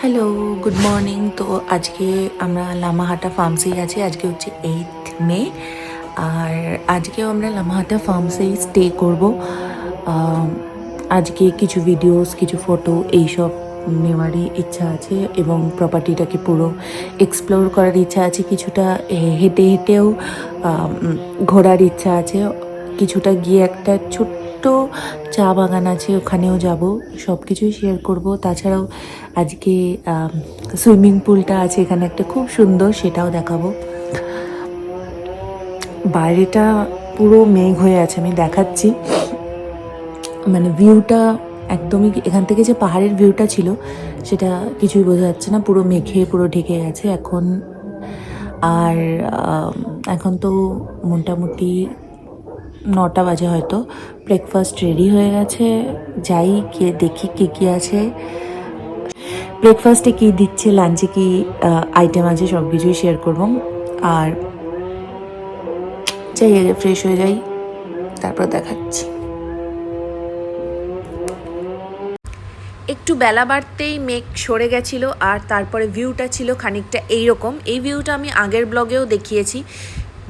Hello, good morning. তো আজকে আমরা লামাহাটা ফার্মসেই আছি। আজকে হচ্ছে 8th মে। আর আজকেও আমরা লামাহাটা ফার্মসেই স্টে করব। আজকে কিছু ভিডিওস, কিছু ফটো এইসব নেওয়ারই ইচ্ছা আছে এবং প্রপার্টিটাকে পুরো এক্সপ্লোর করার ইচ্ছা আছে। কিছুটা হেঁটে হেঁটেও ঘোরার ইচ্ছা আছে। কিছুটা গিয়ে একটা ছোট্ট চা বাগান আছে, ওখানেও যাব। সব কিছুই শেয়ার করব। তাছাড়াও আজকে সুইমিং পুলটা আছে এখানে একটা, খুব সুন্দর, সেটাও দেখাবো। বাইরেটা পুরো মেঘ হয়ে আছে, আমি দেখাচ্ছি। মানে ভিউটা একদমই, এখান থেকে যে পাহাড়ের ভিউটা ছিল সেটা কিছুই বোঝা যাচ্ছে না, পুরো মেঘে পুরো ঢেকে গেছে এখন। আর এখন তো মোটামুটি 9টা বাজে হয়তো। ব্রেকফাস্ট রেডি হয়ে গেছে, যাই গিয়ে দেখি কী কী আছে, ব্রেকফাস্টে কী দিচ্ছে, লাঞ্চে কী আইটেম আছে, সব কিছুই শেয়ার করব। আর যাই আগে ফ্রেশ হয়ে যাই, তারপর দেখাচ্ছি। একটু বেলা বাড়তেই মেঘ সরে গেছিলো আর তারপরে ভিউটা ছিল খানিকটা এইরকম। এই ভিউটা আমি আগের ব্লগেও দেখিয়েছি।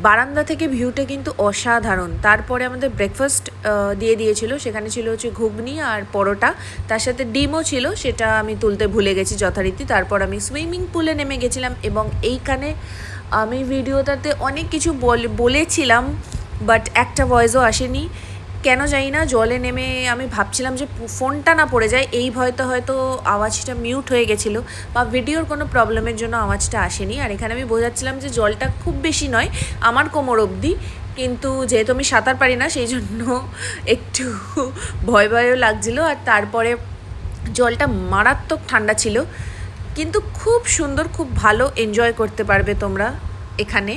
বারান্দা থেকে ভিউটা কিন্তু অসাধারণ। তারপরে আমাদের ব্রেকফাস্ট দিয়ে দিয়েছিল, সেখানে ছিল হচ্ছে ঘুগনি আর পরোটা, তার সাথে ডিমও ছিল, সেটা আমি তুলতে ভুলে গেছি যথারীতি। তারপর আমি সুইমিং পুলে নেমে গেছিলাম এবং এইখানে আমি ভিডিওটাতে অনেক কিছু বলেছিলাম, বাট একটা ভয়েসও আসেনি। কেন জানি না, জলে নেমে আমি ভাবছিলাম যে ফোনটা না পড়ে যায়, এই ভয়তে হয়তো আওয়াজটা মিউট হয়ে গেছিলো বা ভিডিওর কোনো প্রবলেমের জন্য আওয়াজটা আসেনি। আর এখানে আমি বোঝাচ্ছিলাম যে জলটা খুব বেশি নয়, আমার কোমর অবধি, কিন্তু যেহেতু আমি সাঁতার পারি না সেই জন্য একটু ভয় ভয়ও লাগছিলো। আর তারপরে জলটা মারাত্মক ঠান্ডা ছিল, কিন্তু খুব সুন্দর, খুব ভালো এনজয় করতে পারবে তোমরা এখানে।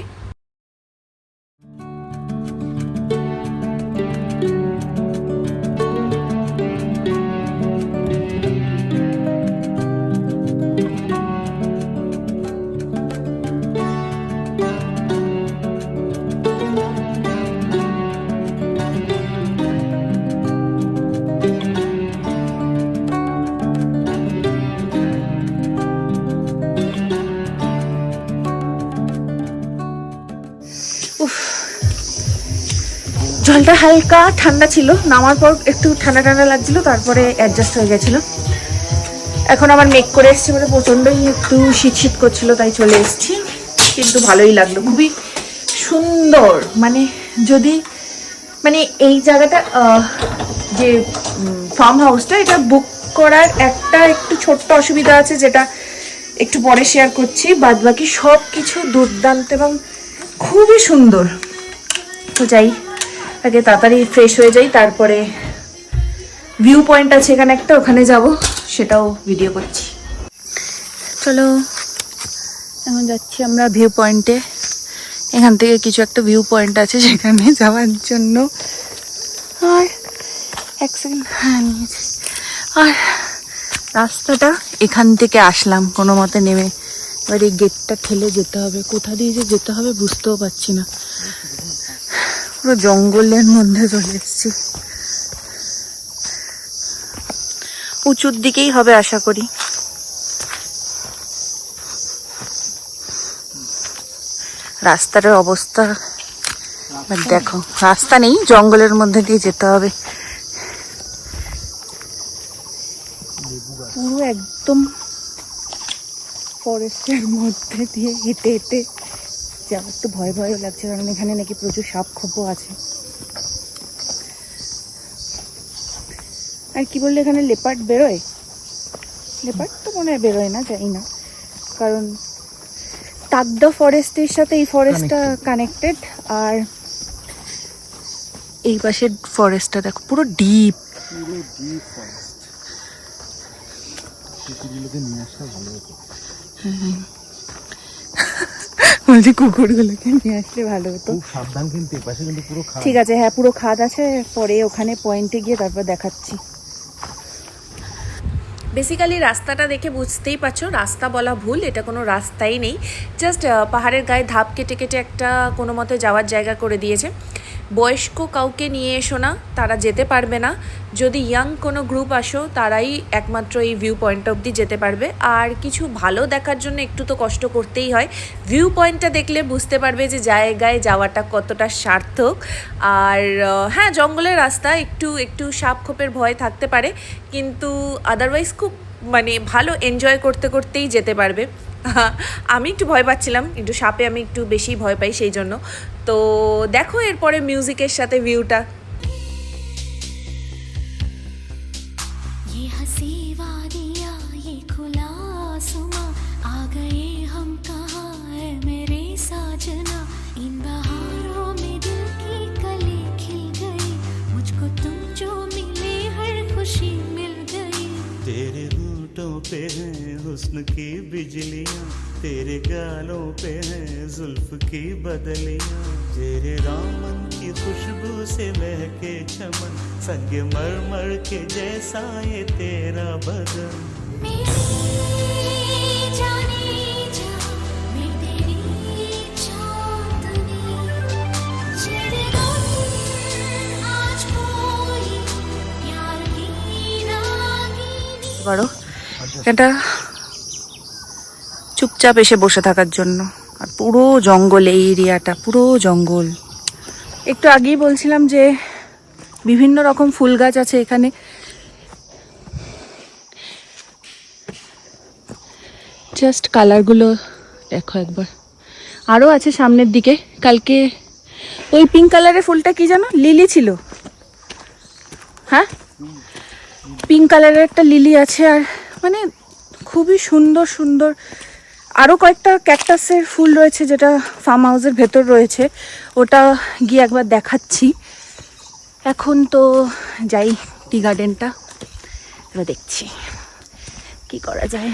জলটা হালকা ঠান্ডা ছিল, নামার পর একটু ঠান্ডা ঠান্ডা লাগছিল, তারপরে অ্যাডজাস্ট হয়ে গেছিল। এখন আবার মেক করে এসছি বলে প্রচণ্ডই একটু শীত শীত করছিল, তাই চলে এসছি। কিন্তু ভালোই লাগলো, খুবই সুন্দর। মানে যদি মানে এই জায়গাটা, যে ফার্ম হাউসটা, এটা বুক করার একটা একটু ছোট্ট অসুবিধা আছে, যেটা একটু পরে শেয়ার করছি। বাদ বাকি সব কিছু দুর্দান্ত এবং খুবই সুন্দর। তো যাই, আগে তাড়াতাড়ি ফ্রেশ হয়ে যাই, তারপরে ভিউ পয়েন্ট আছে এখানে একটা, ওখানে যাব, সেটাও ভিডিও করছি। চলো, এখন যাচ্ছি আমরা ভিউ পয়েন্টে। এখান থেকে কিছু একটা ভিউ পয়েন্ট আছে সেখানে যাওয়ার জন্য। আর এক সেকেন্ড, হ্যাঁ নিয়েছি। আর রাস্তাটা এখান থেকে আসলাম কোনো মতে নেমে, এবার এই গেটটা ঠেলে যেতে হবে। কোথা দিয়ে যে যেতে হবে বুঝতেও পারছি না, পুরো জঙ্গলের মধ্যে চলে এসেছি। উঁচুর দিকেই হবে আশা করি। রাস্তার অবস্থা দেখো, রাস্তা নেই, জঙ্গলের মধ্যে দিয়ে যেতে হবে। পুরো একদম ফরেস্টের মধ্যে দিয়ে হেঁটে হেঁটে যাওয়ার তো ভয় ভয়ও লাগছে, কারণ এখানে নাকি প্রচুর সাপ খোপও আছে। আর কি বললে, এখানে লেপার্ড বেরোয়? লেপার্ড তো মনে হয় বেরোয় না, জানি না, কারণ তাগদা ফরেস্টের সাথে এই ফরেস্টটা কানেক্টেড। আর এই পাশের ফরেস্টটা দেখো, পুরো ডিপ। বলছি কুকুরগুলোকে নিয়ে আসলে ভালো হতো। সাবধান কিন্তু, এপাশে কিন্তু পুরো খাদ। ঠিক আছে, হ্যাঁ পুরো খাদ আছে, পরে ওখানে পয়েন্টে গিয়ে তারপর দেখাচ্ছি। বেসিক্যালি রাস্তাটা দেখে বুঝতেই পারছো, রাস্তা বলা ভুল, এটা কোনো রাস্তাই নেই, জাস্ট পাহাড়ের গায়ে ধাপ কেটে কেটে একটা কোনো মতে যাওয়ার জায়গা করে দিয়েছে। বয়স্ক কাউকে নিয়ে এসো না, তারা যেতে পারবে না। যদি ইয়াং কোনো গ্রুপ আসো তারাই একমাত্র এই ভিউ পয়েন্ট অবধি যেতে পারবে। আর কিছু ভালো দেখার জন্য একটু তো কষ্ট করতেই হয়। ভিউ পয়েন্টটা দেখলে বুঝতে পারবে যে জায়গায় যাওয়াটা কতটা সার্থক। আর হ্যাঁ, জঙ্গলের রাস্তা, একটু একটু সাপ খোপের ভয় থাকতে পারে, কিন্তু আদারওয়াইজ খুব মানে ভালো এনজয় করতে করতেই যেতে পারবে। আমি একটু ভয় পাচ্ছিলাম, একটু সাপে আমি একটু বেশি ভয় পাই, সেই জন্য। তো দেখো এরপরে মিউজিকের সাথে ভিউটা। ये हंसी वादियाँ ये खुला आसमां आ गए हम कहाँ है मेरे साजना इन बहारों में दिल की कली खिल गई मुझको तुम जो मिले हर खुशी मिल गई तेरे होठों पे है हुस्न की बिजलियाँ तेरे गालों पे है जुल्फ की बदलियाँ तेरे दामन की खुशबू से महके चमन संग मरमर के जैसा ये तेरा बदन मेरी जाने जा मैं तेरी चांदनी तेरे गम आज कोई प्यार की रागीनी বড় এটা চুপচাপ এসে বসে থাকার জন্য। আর পুরো জঙ্গল, এই এরিয়াটা পুরো জঙ্গল। একটু আগেই বলছিলাম যে বিভিন্ন রকম ফুল গাছ আছে এখানে। জাস্ট কালারগুলো দেখো একবার। আরও আছে সামনের দিকে। কালকে ওই পিঙ্ক কালারের ফুলটা কি জানো, লিলি ছিল। হ্যাঁ, পিঙ্ক কালারের একটা লিলি আছে। আর মানে খুবই সুন্দর সুন্দর আরও কয়েকটা ক্যাকটাসের ফুল রয়েছে, যেটা ফার্ম হাউসের ভেতর রয়েছে। ওটা গিয়ে একবার দেখাচ্ছি। এখন তো যাই টি গার্ডেনটা, এবার দেখছি কি করা যায়।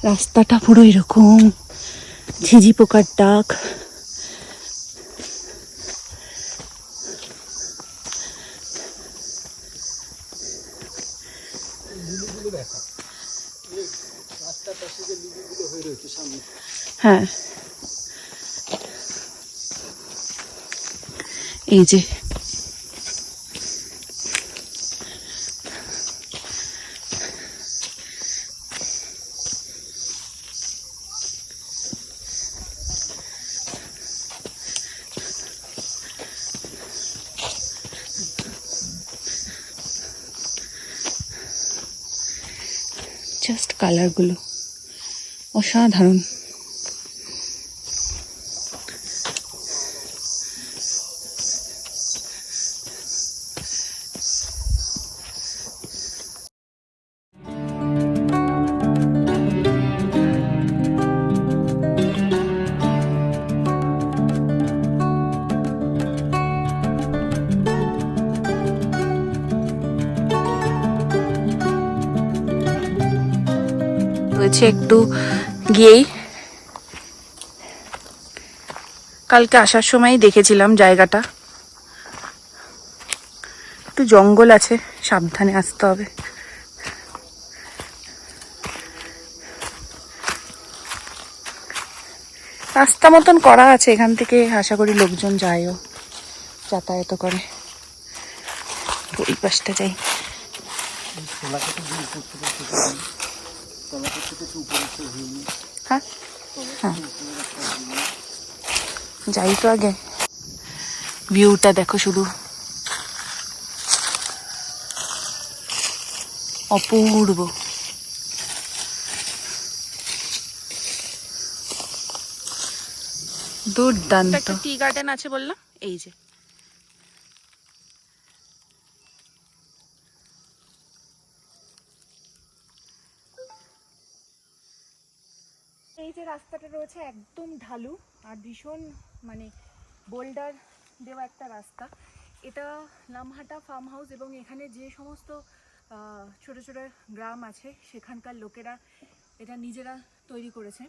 রাস্তাটা পুরো এরকম, ঝিঝি পোকার ডাক। হ্যাঁ, এই যে জাস্ট কালারগুলো অসাধারণ। হয়েছে একটু গিয়েই, কালকে আসার সময় দেখেছিলাম জায়গাটা। একটু জঙ্গল আছে, সাবধানে আসতে হবে। রাস্তা মতন করা আছে, এখান থেকে আশা করি লোকজন যায়ও, যাতায়াত করে। ওই পাশটা যাই। হ্যাঁ হ্যাঁ, যাই তো আগে। ভিউটা দেখো শুধু, অপূর্ব। দুর্দান্ত। একটা টি গার্ডেন আছে বললাম, এই যে। এই যে রাস্তাটা রয়েছে একদম ঢালু আর ভীষণ মানে বোল্ডার দেওয়া একটা রাস্তা। এটা নামহাটা ফার্ম হাউস, এবং এখানে যে সমস্ত ছোট ছোট গ্রাম আছে সেখানকার লোকেরা এটা নিজেরা তৈরি করেছে।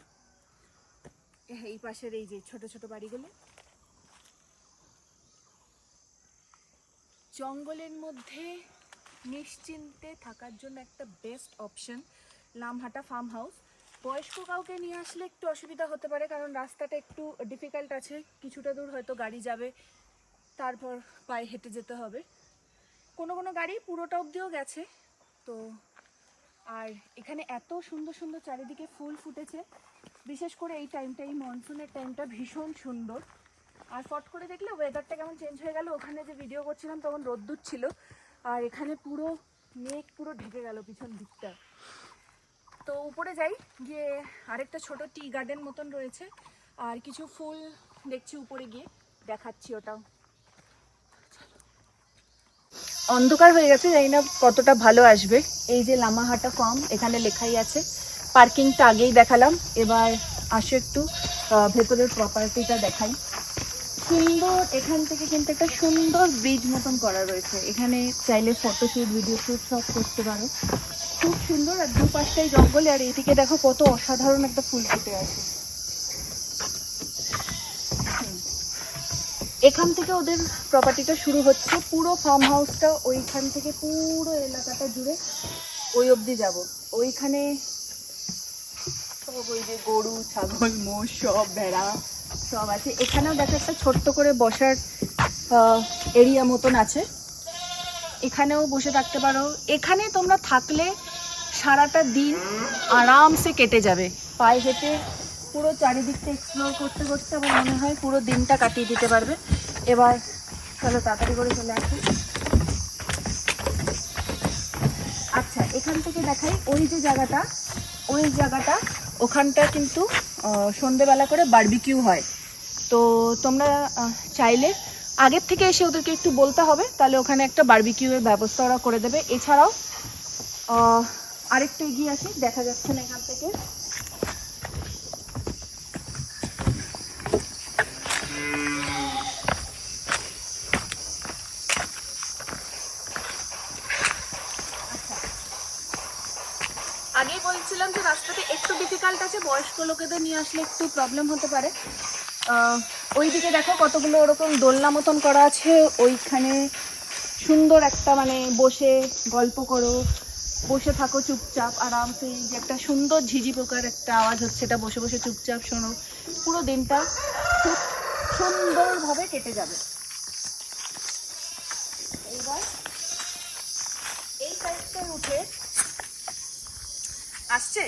এই পাশের এই যে ছোট ছোট বাড়িগুলো, জঙ্গলের মধ্যে নিশ্চিন্তে থাকার জন্য একটা best option Namhatta farm house. বয়স্ক কাউকে নিয়ে আসলে একটু অসুবিধা হতে পারে, কারণ রাস্তাটা একটু ডিফিকাল্ট আছে, কিছুটা দূর হয়তো গাড়ি যাবে, তারপর পায়ে হেঁটে যেতে হবে। কোনো কোনো গাড়ি পুরোটা অবধিও গেছে। তো আর এখানে এত সুন্দর সুন্দর চারিদিকে ফুল ফুটেছে, বিশেষ করে এই টাইমটা, এই মনসুনের টাইমটা ভীষণ সুন্দর। আর ফট করে দেখলে ওয়েদারটা কেমন চেঞ্জ হয়ে গেল। ওখানে যে ভিডিও করছিলাম তখন রোদ্দুর ছিল, আর এখানে পুরো মেঘ পুরো ঢেকে গেল পিছন দিকটা। তো উপরে যাই, গিয়ে আরেকটা ছোট টি গার্ডেন মতন রয়েছে, আর কিছু ফুল দেখছি উপরে গিয়ে দেখাচ্ছি ওটাও। অন্ধকার হয়ে গেছে, জানি না কতটা ভালো আসবে। এই যে লামাহাটা ফার্ম এখানে লেখাই আছে, পার্কিংটা আগেই দেখালাম। এবার আসো একটু ভেতরের প্রপার্টিটা দেখাই। সুন্দর, এখান থেকে কিন্তু একটা সুন্দর ব্রিজ মতন করা রয়েছে, এখানে চাইলে ফটোশুট ভিডিও শ্যুট সব করতে পারো, খুব সুন্দর। আর দুপাশটাই জঙ্গল, আর এইদিকে দেখো কত অসাধারণ একটা ফুল ফুটে আছে। এখান থেকে ওদের প্রপার্টিটা শুরু হচ্ছে, পুরো ফার্ম হাউসটা ওইখান থেকে পুরো এলাকাটা জুড়ে ওই অবধি যাব। ওইখানে সব ওই যে গরু ছাগল মোষ সব ভেড়া সব আছে। এখানেও দেখো একটা ছোট্ট করে বসার এরিয়া মতন আছে, এখানেও বসে থাকতে পারো। এখানে তোমরা থাকলে সারাটা দিন আরামসে কেটে যাবে, পায়ে হেঁটে পুরো চারিদিকটা এক্সপ্লোর করতে করতে আমার মনে হয় পুরো দিনটা কাটিয়ে দিতে পারবে। এবার চলো তাড়াতাড়ি করে চলে আসি। আচ্ছা, এখান থেকে দেখাই ওই যে জায়গাটা, ওই জায়গাটা ওখানটা কিন্তু সন্ধেবেলা করে বারবিকিউ হয়। তো তোমরা চাইলে আগের থেকে এসে ওদেরকে একটু বলতে হবে, তাহলে ওখানে একটা বারবিকিউয়ের ব্যবস্থা ওরা করে দেবে। এছাড়াও আরেকটু এগিয়ে আসি, দেখা যাচ্ছে না এখান থেকে। আগেই বলছিলাম যে রাস্তাটা একটু ডিফিকাল্ট আছে, বয়স্ক লোকেদের নিয়ে আসলে একটু প্রবলেম হতে পারে। ওইদিকে দেখো কতগুলো ওরকম দোলনা মতন করা আছে, ওইখানে সুন্দর একটা মানে বসে গল্প করো, বসে থাকো চুপচাপ আরামসে। যে একটা সুন্দর ঝিঝি পোকার একটা আওয়াজ হচ্ছে, এটা বসে বসে চুপচাপ শোনো, পুরো দিনটা খুব সুন্দরভাবে কেটে যাবে। এইবার এই সাইডটা উঠে আসছে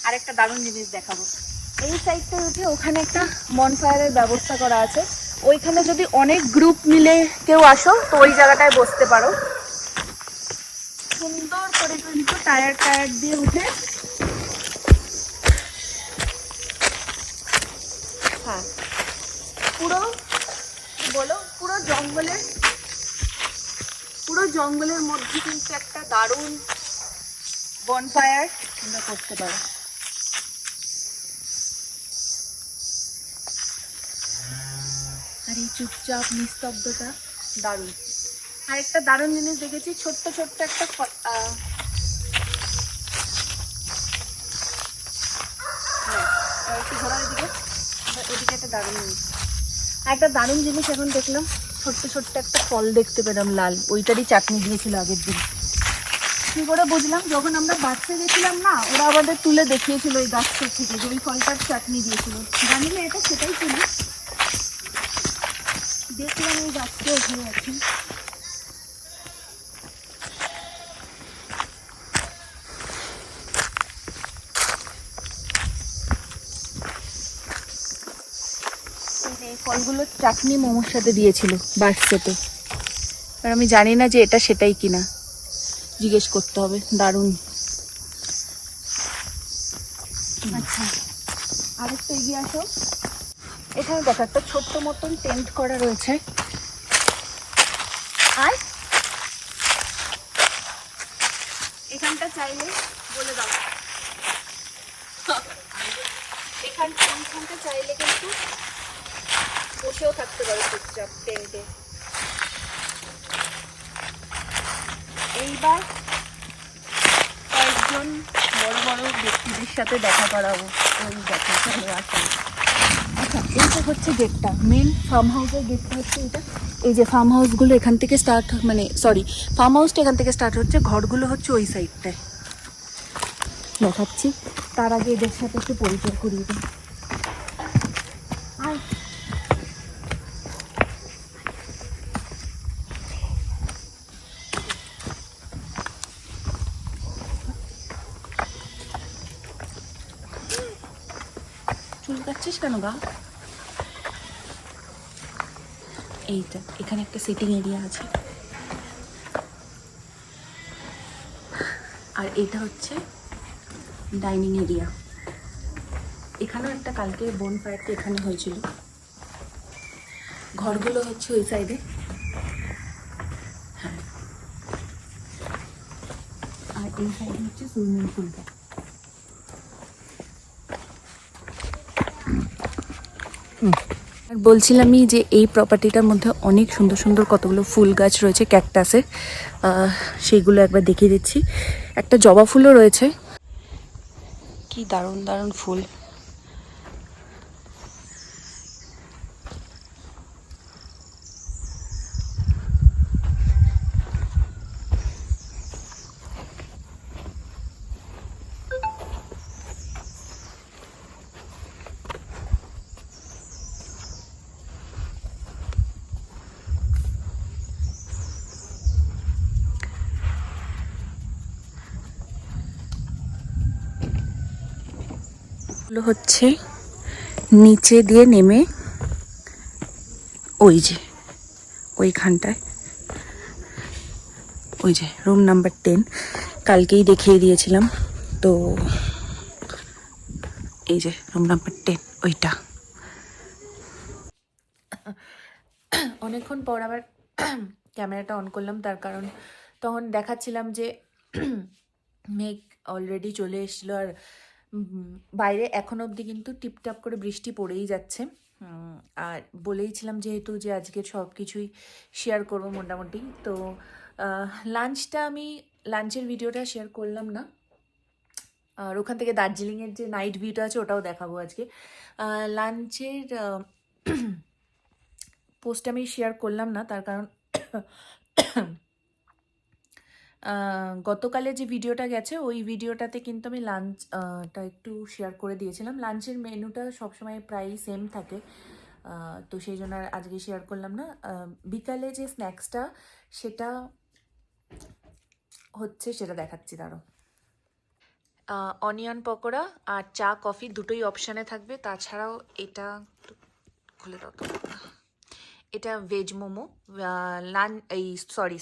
আর একটা দারুণ জিনিস দেখাবো। এই সাইডটা উঠে ওখানে একটা বনফায়ারের ব্যবস্থা করা আছে, ওইখানে যদি অনেক গ্রুপ মিলে কেউ আসো তো ওই জায়গাটায় বসতে পারো। সুন্দর করে কিন্তু টায়ার দিয়ে উঠে, হ্যাঁ পুরো বলো পুরো জঙ্গলের মধ্যে কিন্তু একটা দারুণ বনফায়ার আমরা করতে পারো। আর এই চুপচাপ নিস্তব্ধতা দারুণ। আর একটা দারুণ জিনিস দেখেছি, ছোট্ট ছোট্ট একটা ঘোরার দিকে এদিকে একটা দারুণ জিনিস, একটা দারুণ জিনিস এখন দেখলাম, ছোট্ট ছোট্ট একটা ফল দেখতে পেলাম লাল, ওইটারই চাটনি দিয়েছিল আগের দিন। কি করে বুঝলাম, যখন আমরা বাচ্চা গেছিলাম না, ওরা আমাদের তুলে দেখিয়েছিল ওই গাছটা থেকে যে ওই ফলটার চাটনি দিয়েছিল। জানি না এটা সেটাই ছিল, দেখলাম ওই গাছটা ওখানে আছে। এই ফলগুলো চাটনি মোমোর সাথে দিয়েছিল বার্থডেতে, আর আমি জানি না যে এটা সেটাই কিনা, জিজ্ঞেস করতে হবে। দারুণ। আচ্ছা, আরেকটু এগিয়ে আসো, এখানে দেখো একটা ছোট্ট মতন টেন্ট করা রয়েছে। আর এখানটা চাইলে বলে দাও, এখানটা চাইলে কিন্তু বসেও থাকতে পারো চুপচাপ টেন্টে। এইবার কয়েকজন বড় বড় ব্যক্তিদের সাথে দেখা করাবো, ওই দেখা চলে আসেন। আচ্ছা, এইটা হচ্ছে গেটটা, মেন ফার্ম হাউসের গেটটা হচ্ছে এটা। এই যে ফার্ম হাউসগুলো এখান থেকে স্টার্ট, মানে সরি ফার্ম হাউসটা এখান থেকে স্টার্ট হচ্ছে, ঘরগুলো হচ্ছে ওই সাইডটায়। দেখাচ্ছি। তার আগে এদের সাথে একটু পরিচয় করিয়ে দিই। আর চুল কাটছিস কেন গা? এইটা এখানে একটা সিটিং এরিয়া আছে, আর এটা হচ্ছে ডাইনিং এরিয়া। এখানেও একটা কালকে বোন ফায়ারটা এখানে হয়েছিল। ঘরগুলো হচ্ছে ওই সাইডে। হ্যাঁ, আর এই সাইডে হচ্ছে সুইমিং পুলটা। আর বলছিলামই যে এই প্রপার্টিটার মধ্যে অনেক সুন্দর সুন্দর কতগুলো ফুল গাছ রয়েছে ক্যাকটাসের, সেইগুলো একবার দেখিয়ে দিচ্ছি। একটা জবা ফুলও রয়েছে, কি দারুণ দারুণ ফুল। হচ্ছে নিচে দিয়ে নেমে ওই যে ওইখানটায়, ওই যে রুম নাম্বার 10 কালকেই দেখিয়ে দিয়েছিলাম। তো এই যে রুম নাম্বার 10 ওইটা। অনেকক্ষণ পর আবার ক্যামেরাটা অন করলাম, তার কারণ তখন দেখাচ্ছিলাম যে মেঘ অলরেডি চলে এসেছিলো, আর বাইরে এখনো অবধি কিন্তু টিপটাপ করে বৃষ্টি পড়েই যাচ্ছে। আর বলেইছিলাম যেহেতু যে আজকে সব কিছুই শেয়ার করবো মোটামুটি। তো লাঞ্চের ভিডিওটা শেয়ার করলাম না, আর ওখান থেকে দার্জিলিংয়ের যে নাইট ভিউটা আছে ওটাও দেখাবো আজকে। লাঞ্চের পোস্ট আমি শেয়ার করলাম না, তার কারণ গতকালে যে ভিডিওটা গেছে ওই ভিডিওটাতে কিন্তু আমি লাঞ্চটা একটু শেয়ার করে দিয়েছিলাম। লাঞ্চের মেনুটা সবসময় প্রায় সেম থাকে, তো সেই জন্য আর আজকে শেয়ার করলাম না। বিকালে যে স্ন্যাক্সটা সেটা হচ্ছে, সেটা দেখাচ্ছি দাঁড়াও। অনিয়ন পকোড়া আর চা কফি দুটোই অপশানে থাকবে। তাছাড়াও এটা খুলে দাও তো, এটা ভেজ মোমো।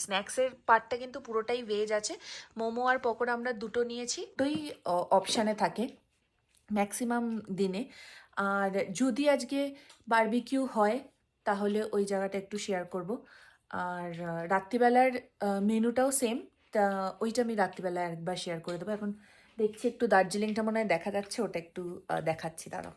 স্ন্যাক্সের পার্টটা কিন্তু পুরোটাই ভেজ আছে। মোমো আর পকোড়া আমরা দুটো নিয়েছি, দুটোই অপশানে থাকে ম্যাক্সিমাম দিনে। আর যদি আজকে বারবিকিউ হয় তাহলে ওই জায়গাটা একটু শেয়ার করব। আর রাত্রিবেলার মেনুটাও সেম, তা ওইটা আমি রাত্রিবেলা একবার শেয়ার করে দেবো। এখন দেখছি একটু দার্জিলিংটা মনে হয় দেখা যাচ্ছে, ওটা একটু দেখাচ্ছি দাঁড়াও।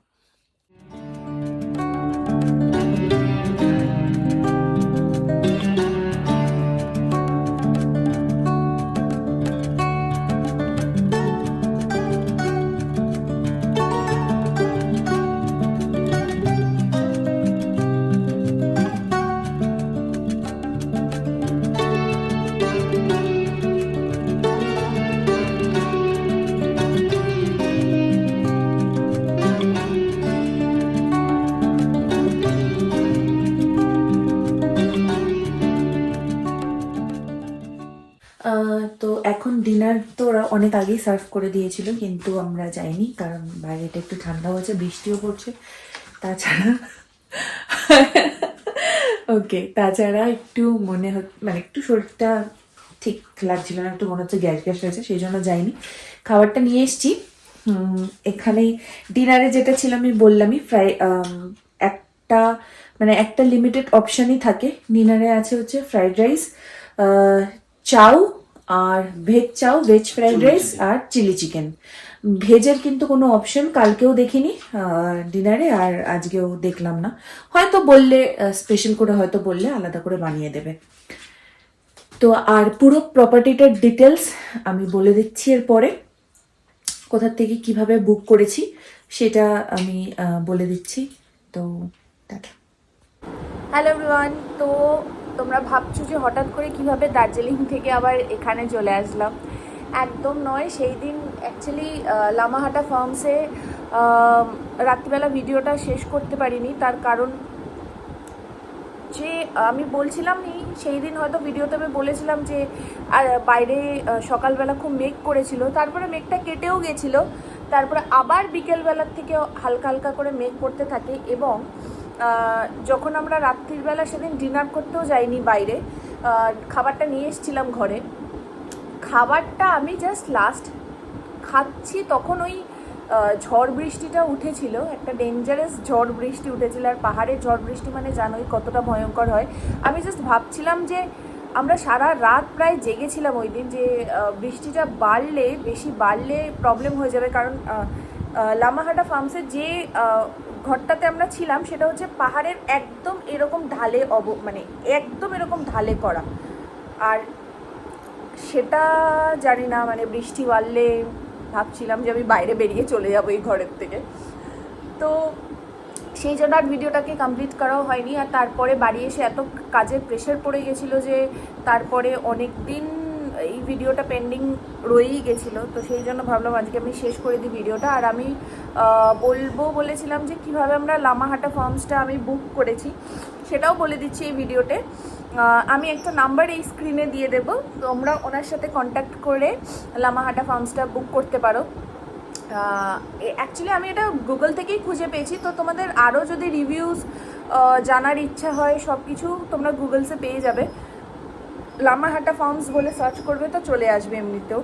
তো এখন ডিনার তো ওরা অনেক আগেই সার্ভ করে দিয়েছিল, কিন্তু আমরা যাইনি কারণ বাইরেটা একটু ঠান্ডা হয়েছে, বৃষ্টিও পড়ছে। তাছাড়া তাছাড়া একটু মানে একটু শরীরটা ঠিক লাগছিল না, একটু মনে হচ্ছে গ্যাস গ্যাস হয়েছে, সেই জন্য যাইনি। খাবারটা নিয়ে এসছি এখানেই। ডিনারে যেটা ছিল আমি বললামই, একটা লিমিটেড অপশানই থাকে ডিনারে। আছে হচ্ছে ফ্রাইড রাইস, চাউ আর ভেজ চাউ, ভেজ ফ্রাইড রাইস আর চিলি চিকেন। ভেজের কিন্তু কোনো অপশন কালকেও দেখিনি ডিনারে, আর আজকেও দেখলাম না। হয়তো বললে স্পেশাল করে হয়তো বললে আলাদা করে বানিয়ে দেবে। তো আর পুরো প্রপার্টিটার ডিটেলস আমি বলে দিচ্ছি এরপরে, কোথা থেকে কিভাবে বুক করেছি সেটা আমি বলে দিচ্ছি। তো টাটা। হ্যালো এভরিওয়ান, তো তোমরা ভাবছো যে হঠাৎ করে কিভাবে দার্জিলিং থেকে আবার এখানে চলে আসলাম। একদম নয়। সেই দিন অ্যাকচুয়ালি লামাহাটা ফার্মসে রাত্রিবেলা ভিডিওটা শেষ করতে পারিনি, তার কারণ যে আমি বলছিলামই সেই দিন হয়তো ভিডিওতে আমি বলেছিলাম যে আর বাইরে সকালবেলা খুব মেঘ করেছিল, তারপরে মেঘটা কেটেও গেছিলো, তারপরে আবার বিকেলবেলার থেকে হালকা হালকা করে মেঘ করতে থাকে। এবং যখন আমরা রাত্রিবেলা সেদিন ডিনার করতেও যাইনি বাইরে, খাবারটা নিয়ে এসেছিলাম ঘরে। খাবারটা আমি জাস্ট লাস্ট খাচ্ছি তখন ওই ঝড় বৃষ্টিটা উঠেছিল, একটা ডেঞ্জারাস ঝড় বৃষ্টি উঠেছিল। আর পাহাড়ের ঝড় বৃষ্টি মানে জানোই কতটা ভয়ঙ্কর হয়। আমি জাস্ট ভাবছিলাম যে আমরা সারা রাত প্রায় জেগেছিলাম ওই দিন, যে বৃষ্টিটা বেশি বাড়লে প্রবলেম হয়ে যাবে, কারণ লামাহাটা ফার্মসের যে ঘরটাতে আমরা ছিলাম সেটা হচ্ছে পাহাড়ের একদম এরকম ঢালে মানে একদম এরকম ঢালে করা। আর সেটা জানি না, মানে বৃষ্টি বাড়লে ভাবছিলাম যে আমি বাইরে বেরিয়ে চলে যাবো এই ঘরের থেকে। তো সেই জন্য আর ভিডিওটাকে কমপ্লিট করাও হয়নি। আর তারপরে বাড়ি এসে এত কাজের প্রেশার পড়ে গেছিলো যে তারপরে অনেক দিন এই ভিডিওটা পেন্ডিং রয়েই গেছিলো। তো সেই জন্য ভাবলাম আজকে আমি শেষ করে দিই ভিডিওটা। আর আমি বলেছিলাম যে কিভাবে আমরা লামাহাটা ফার্মসটা আমি বুক করেছি সেটাও বলে দিচ্ছি এই ভিডিওতে। আমি একটা নাম্বার এই স্ক্রিনে দিয়ে দেবো, তোমরা ওনার সাথে কন্ট্যাক্ট করে লামাহাটা ফার্মসটা বুক করতে পারো। অ্যাকচুয়ালি আমি এটা গুগল থেকেই খুঁজে পেয়েছি, তো তোমাদের আরও যদি রিভিউজ জানার ইচ্ছা হয় সব কিছু তোমরা গুগলসে পেয়ে যাবে। লামাহাটা ফার্মস বলে সার্চ করবে তো চলে আসবে এমনিতেও।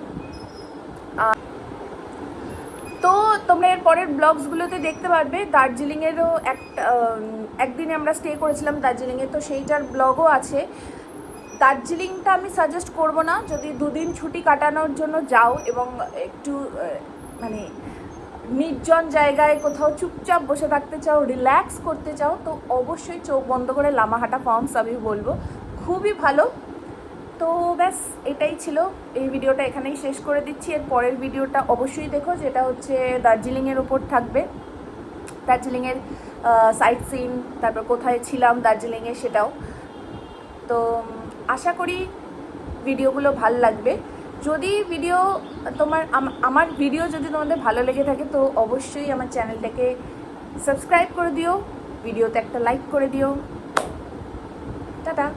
তো তোমরা এর পরের ব্লগসগুলোতে দেখতে পারবে দার্জিলিংয়েরও একদিনে আমরা স্টে করেছিলাম দার্জিলিংয়ে, তো সেইটার ব্লগও আছে। দার্জিলিংটা আমি সাজেস্ট করব না, যদি দুদিন ছুটি কাটানোর জন্য যাও এবং একটু মানে নির্জন জায়গায় কোথাও চুপচাপ বসে থাকতে চাও, রিল্যাক্স করতে চাও, তো অবশ্যই চোখ বন্ধ করে লামাহাটা ফার্মস আমি বলবো, খুবই ভালো। তো ব্যাস এটাই ছিল, এই ভিডিওটা এখানেই শেষ করে দিচ্ছি। এর পরের ভিডিওটা অবশ্যই দেখো, যেটা হচ্ছে দার্জিলিংয়ের ওপর থাকবে, দার্জিলিংয়ের সাইট সিন, তারপর কোথায় ছিলাম দার্জিলিংয়ে সেটাও। তো আশা করি ভিডিওগুলো ভালো লাগবে। যদি ভিডিও আমার ভিডিও যদি তোমাদের ভালো লেগে থাকে তো অবশ্যই আমার চ্যানেলটাকে সাবস্ক্রাইব করে দিও, ভিডিওতে একটা লাইক করে দিও। টাটা।